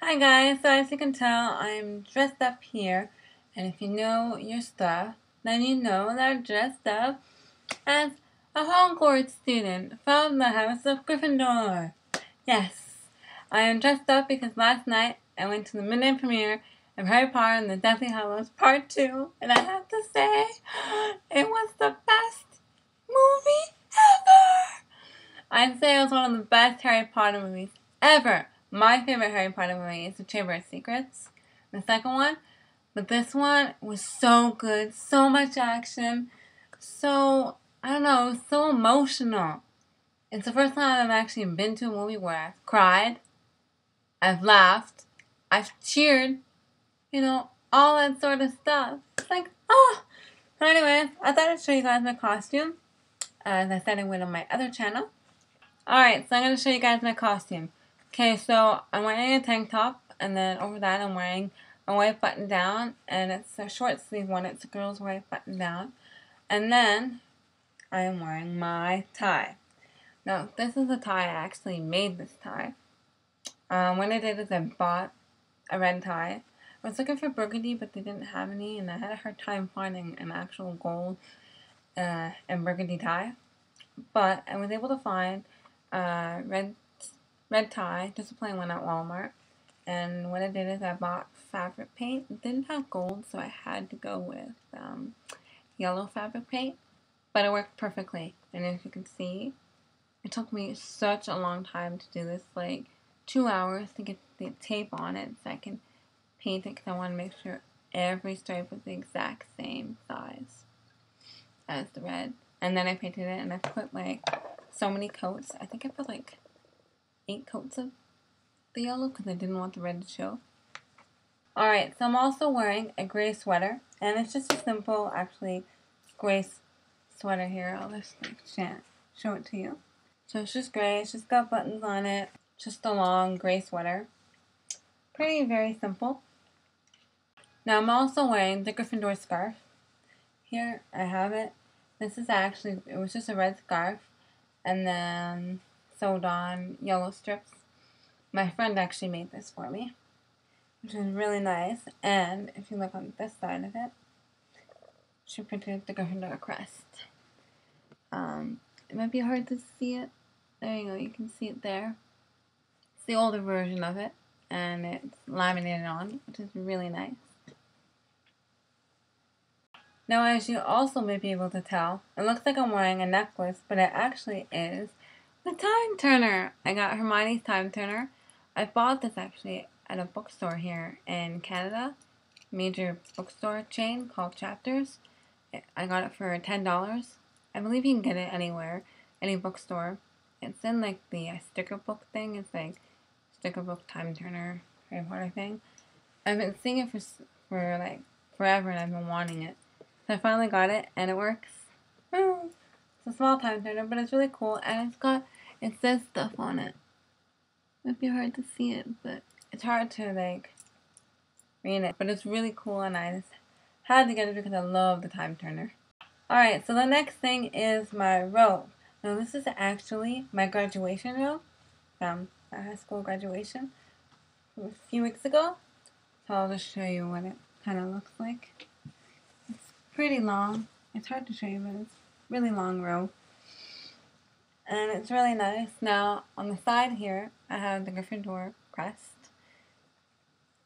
Hi guys, so as you can tell, I'm dressed up here, and if you know your stuff, then you know that I'm dressed up as a Hogwarts student from the House of Gryffindor. Yes, I am dressed up because last night I went to the midnight premiere of Harry Potter and the Deathly Hallows Part 2, and I have to say, it was the best movie ever! I'd say it was one of the best Harry Potter movies ever. My favorite Harry Potter movie is The Chamber of Secrets, the second one. But this one was so good, so much action, so, I don't know, so emotional. It's the first time I've actually been to a movie where I've cried, I've laughed, I've cheered, all that sort of stuff. It's like, oh! So anyways, I thought I'd show you guys my costume, as I said I would on my other channel. Alright, so I'm going to show you guys my costume. Okay, so I'm wearing a tank top, and then over that I'm wearing a white button down, and it's a short sleeve one. It's a girl's white button down. And then I am wearing my tie. Now, this is a tie. I actually made this tie. What I did is I bought a red tie. I was looking for burgundy, but they didn't have any, and I had a hard time finding an actual gold and burgundy tie. But I was able to find red tie, just a plain one at Walmart. And what I did is I bought fabric paint. It didn't have gold, so I had to go with yellow fabric paint. But it worked perfectly. And as you can see, it took me such a long time to do this, like 2 hours to get the tape on it so I can paint it, because I want to make sure every stripe was the exact same size as the red. And then I painted it, and I put like so many coats. I think I put like 8 coats of the yellow because I didn't want the red to show. Alright, so I'm also wearing a gray sweater, and it's just a simple, actually, gray sweater here. I'll just show it to you. So it's just gray, it's just got buttons on it, just a long gray sweater. Very simple. Now I'm also wearing the Gryffindor scarf. Here, I have it. This is actually, it was just a red scarf, and then sewed on yellow strips. My friend actually made this for me, which is really nice. And if you look on this side of it, she printed the Gryffindor crest. It might be hard to see it. There you go, you can see it there. It's the older version of it, and it's laminated on, which is really nice. Now, as you also may be able to tell, it looks like I'm wearing a necklace, but it actually is the time turner. I got Hermione's time turner. I bought this actually at a bookstore here in Canada, major bookstore chain called Chapters. I got it for $10. I believe you can get it anywhere, any bookstore. It's in like the sticker book thing. It's like sticker book time turner Harry Potter thing. I've been seeing it for like forever, and I've been wanting it. So I finally got it, and it works. It's a small time turner, but it's really cool, and it says stuff on it. Might be hard to see it, but it's hard to like read it. But it's really cool, and I just had to get it because I love the time turner. Alright, so the next thing is my robe. Now this is actually my graduation robe from my high school graduation a few weeks ago. So I'll just show you what it kind of looks like. It's pretty long. It's hard to show you, but it's a really long robe. And it's really nice. Now, on the side here, I have the Gryffindor crest.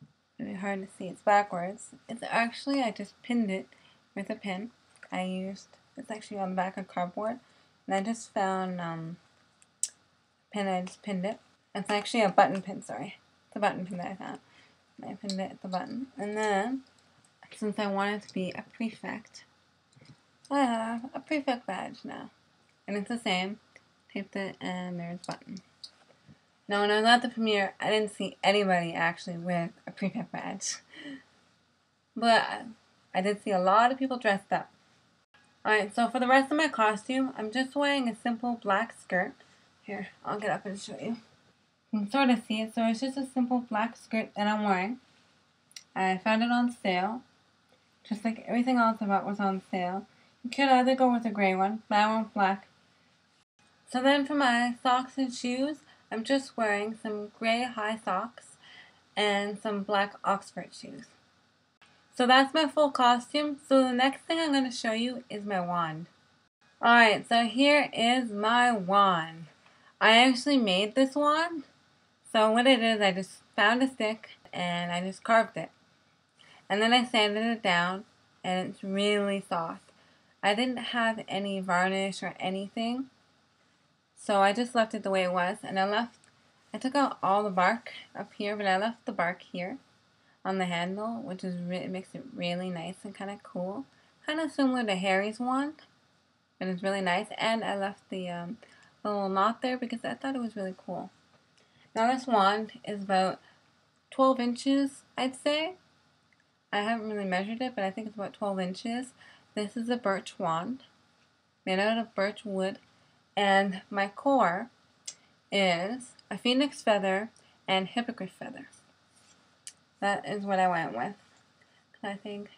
It's really hard to see. It's backwards. It's actually, I just pinned it with a pin. It's actually on the back of cardboard. And I just found a pin, I just pinned it. It's actually a button pin, sorry. It's a button pin that I found. And I pinned it at the button. And then, since I wanted to be a prefect, I have a prefect badge now. And it's the same. Taped it, and there's a button. Now, when I was at the premiere, I didn't see anybody actually with a prefect badge. But I did see a lot of people dressed up. Alright, so for the rest of my costume, I'm just wearing a simple black skirt. Here, I'll get up and show you. You can sort of see it, so it's just a simple black skirt that I'm wearing. I found it on sale. Just like everything else I bought was on sale. You could either go with a gray one, but I went black. So then for my socks and shoes, I'm just wearing some gray high socks. and some black Oxford shoes. So that's my full costume. So the next thing I'm going to show you is my wand. Alright, so here is my wand. I actually made this wand. So what it is, I just found a stick and I just carved it. And then I sanded it down and it's really soft. I didn't have any varnish or anything. So I just left it the way it was. And I took out all the bark up here, but I left the bark here on the handle, which is it makes it really nice and kind of cool. Kind of similar to Harry's wand, but it's really nice. And I left the little knot there because I thought it was really cool. Now this wand is about 12 inches, I'd say. I haven't really measured it, but I think it's about 12 inches. This is a birch wand, made out of birch wood. And my core is a phoenix feather and hippogriff feather. That is what I went with. I think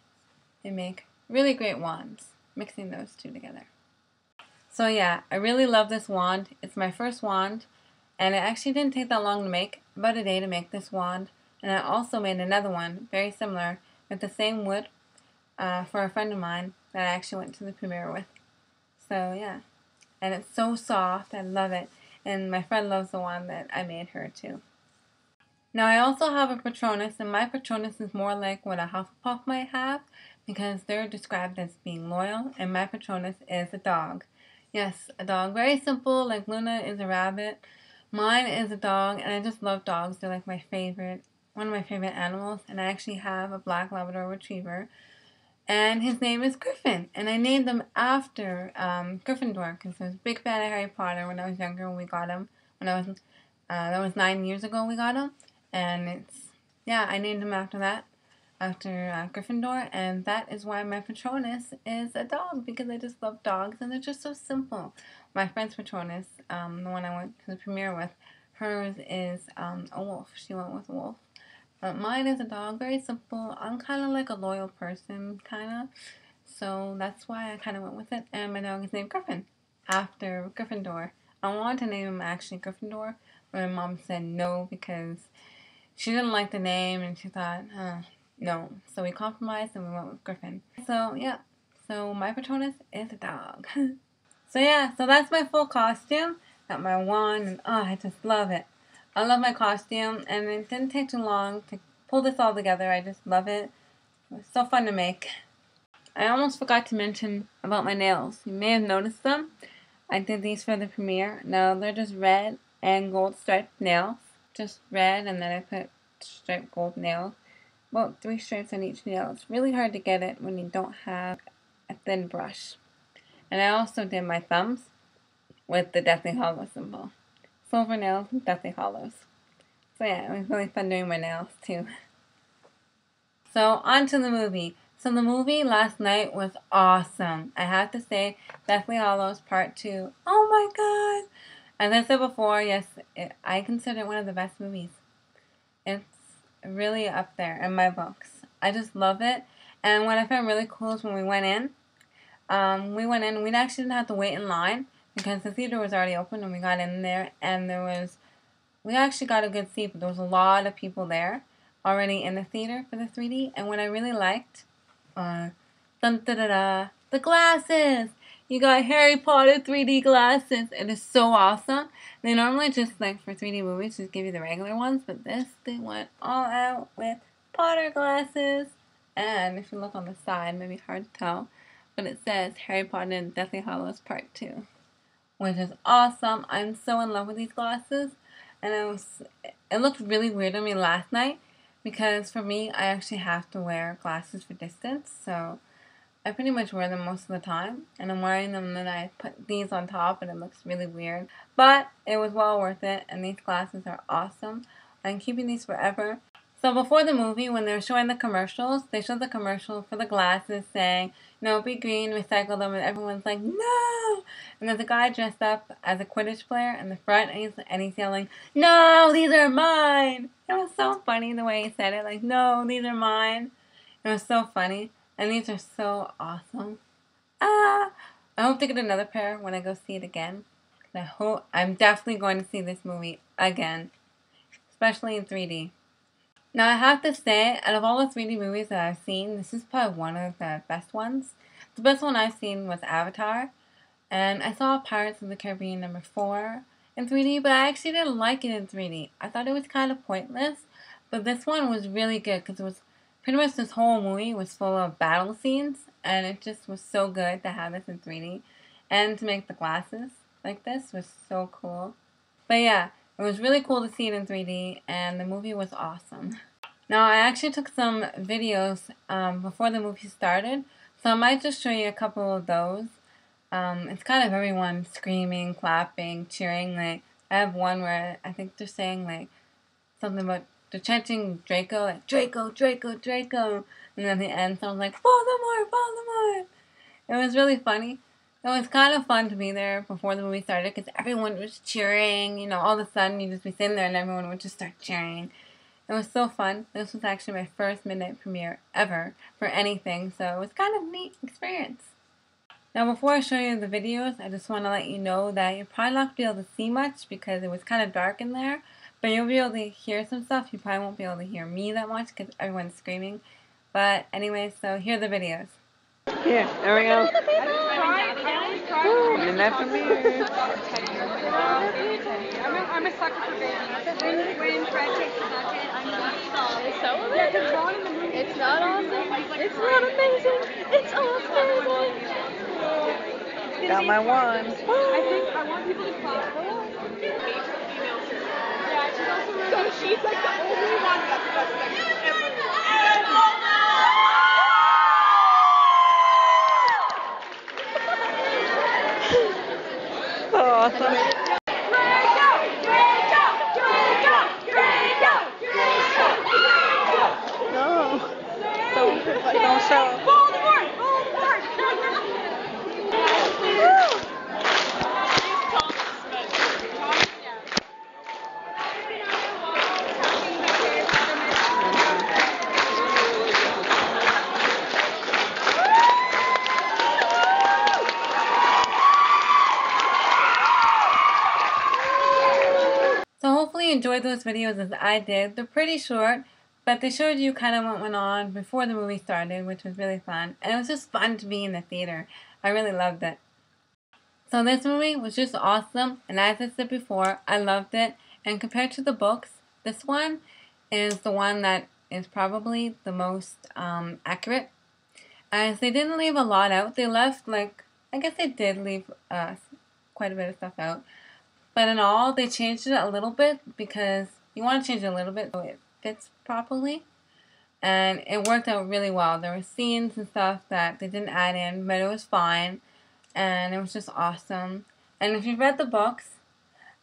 they make really great wands, mixing those two together. So yeah, I really love this wand. It's my first wand, and it actually didn't take that long to make, about a day to make this wand. And I also made another one, very similar, with the same wood, for a friend of mine that I actually went to the premiere with. So yeah, and it's so soft, I love it. And my friend loves the one that I made her too. Now I also have a Patronus, and my Patronus is more like what a Hufflepuff might have, because they're described as being loyal, and my Patronus is a dog. Yes, a dog. Very simple, like Luna is a rabbit. Mine is a dog, and I just love dogs. They're like my favorite, one of my favorite animals, and I actually have a black Labrador Retriever, and his name is Griffin, and I named him after Gryffindor, because I was a big fan of Harry Potter when I was younger when we got him. That was 9 years ago we got him. And I named him after that, after Gryffindor, and that is why my Patronus is a dog, because I just love dogs, and they're just so simple. My friend's Patronus, the one I went to the premiere with, hers is a wolf. She went with a wolf. But mine is a dog, very simple. I'm kind of like a loyal person, kind of. So that's why I kind of went with it. And my dog is named Griffin, after Gryffindor. I wanted to name him actually Gryffindor, but my mom said no, because she didn't like the name, and she thought, no. So we compromised, and we went with Griffin. So, yeah. So, my Patronus is a dog. So, yeah. So, that's my full costume. Got my wand, and I just love it. I love my costume, and it didn't take too long to pull this all together. I just love it. It was so fun to make. I almost forgot to mention about my nails. You may have noticed them. I did these for the premiere. Now, they're just red and gold striped nails. Just red, and then I put striped gold nails. Well, 3 stripes on each nail. It's really hard to get it when you don't have a thin brush. And I also did my thumbs with the Deathly Hallows symbol. Silver nails and Deathly Hallows. So yeah, it was really fun doing my nails too. So on to the movie. So the movie last night was awesome. I have to say, Deathly Hallows Part 2. Oh my god! As I said before, yes, I consider it one of the best movies. It's really up there in my books. I just love it. And what I found really cool is when we went in, we actually didn't have to wait in line, because the theater was already open, and we got in there, and we actually got a good seat, but there was a lot of people there already in the theater for the 3D. And what I really liked, the glasses! You got Harry Potter 3D glasses. It is so awesome. They normally just, like, for 3D movies, just give you the regular ones. But this, they went all out with Potter glasses. And if you look on the side, maybe hard to tell, but it says Harry Potter and Deathly Hallows Part 2. Which is awesome. I'm so in love with these glasses. And it looked really weird on me last night, because for me, I actually have to wear glasses for distance. So I pretty much wear them most of the time, and I'm wearing them, and then I put these on top, and it looks really weird. But it was well worth it, and these glasses are awesome. I'm keeping these forever. So before the movie, when they were showing the commercials, they showed the commercial for the glasses saying, no, be green, recycle them, and everyone's like, no! And there's a guy dressed up as a Quidditch player in the front, and he's yelling, no, these are mine! It was so funny the way he said it, like, no, these are mine. It was so funny. And these are so awesome. I hope to get another pair when I go see it again. I'm definitely going to see this movie again. Especially in 3D. Now, I have to say, out of all the 3D movies that I've seen, this is probably one of the best ones. The best one I've seen was Avatar, and I saw Pirates of the Caribbean #4 in 3D, but I actually didn't like it in 3D. I thought it was kind of pointless, but this one was really good because it was pretty much this whole movie was full of battle scenes, and it just was so good to have this in 3D, and to make the glasses like this was so cool. But yeah, it was really cool to see it in 3D, and the movie was awesome. Now, I actually took some videos before the movie started, so I might just show you a couple of those. It's kind of everyone screaming, clapping, cheering. Like, I have one where I think they're saying, like, something about, they're chanting Draco, like, Draco, Draco, Draco. And then at the end, someone's like, Voldemort, Voldemort. It was really funny. It was kind of fun to be there before the movie started because everyone was cheering. You know, all of a sudden you'd just be sitting there and everyone would just start cheering. It was so fun. This was actually my first midnight premiere ever for anything, so it was kind of a neat experience. Now, before I show you the videos, I just want to let you know that you'll probably not be able to see much because it was kind of dark in there, but you'll be able to hear some stuff. You probably won't be able to hear me that much because everyone's screaming. But anyway, so here are the videos. Here, there we go. Midnight premiere. I'm a sucker for babies. When Fred takes the bucket, I'm gonna It's so amazing. It's not awesome. It's not amazing. It's awesome. Got my wand. I think I want people to clap. So she's like the only one that's the best ever. So awesome. No. Don't show. Voldemort! So hopefully you enjoyed those videos as I did. They're pretty short, but they showed you kind of what went on before the movie started, which was really fun. And it was just fun to be in the theater. I really loved it. So this movie was just awesome, and as I said before, I loved it. And compared to the books, this one is the one that is probably the most accurate. As they didn't leave a lot out. They left, like, I guess they did leave quite a bit of stuff out. But in all, they changed it a little bit because you want to change it a little bit so it fits properly. And it worked out really well. There were scenes and stuff that they didn't add in, but it was fine. And it was just awesome. And if you've read the books,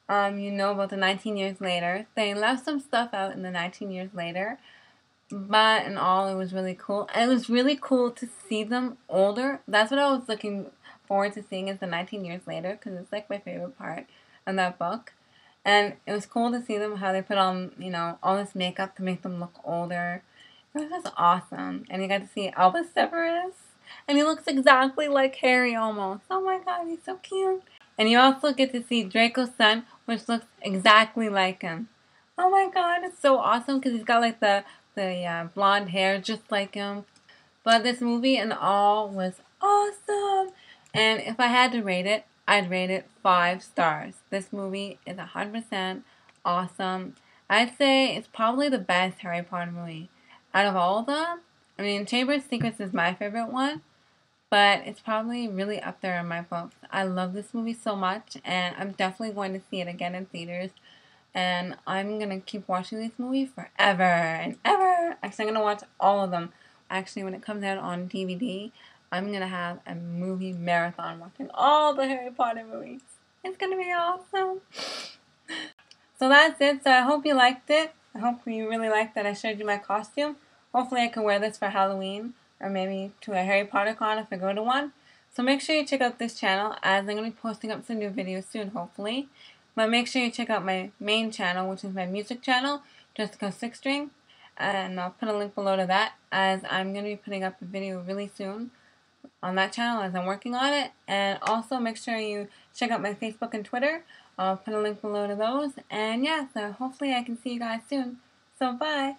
you know about the 19 years later. They left some stuff out in the 19 years later. But in all, it was really cool. And it was really cool to see them older. That's what I was looking forward to seeing is the 19 years later. Because it's like my favorite part of that book. And it was cool to see them, how they put on, you know, all this makeup to make them look older. It was just awesome. And you got to see Albus Severus. And he looks exactly like Harry almost. Oh my god, he's so cute. And you also get to see Draco's son, which looks exactly like him. Oh my god, it's so awesome because he's got like the blonde hair just like him. But this movie in all was awesome. And if I had to rate it, I'd rate it 5 stars. This movie is 100% awesome. I'd say it's probably the best Harry Potter movie. Out of all of them, I mean, Chamber of Secrets is my favorite one, but it's probably really up there in my books. I love this movie so much, and I'm definitely going to see it again in theaters, and I'm going to keep watching this movie forever and ever. Actually, I'm going to watch all of them. Actually, when it comes out on DVD, I'm going to have a movie marathon watching all the Harry Potter movies. It's going to be awesome. So that's it. So I hope you liked it. I hope you really liked that I showed you my costume. Hopefully I can wear this for Halloween or maybe to a Harry Potter con if I go to one. So make sure you check out this channel as I'm going to be posting up some new videos soon, hopefully. But make sure you check out my main channel, which is my music channel, Jessica 6 String. And I'll put a link below to that as I'm going to be putting up a video really soon on that channel as I'm working on it. And also make sure you check out my Facebook and Twitter. I'll put a link below to those. And yeah, so hopefully I can see you guys soon. So bye!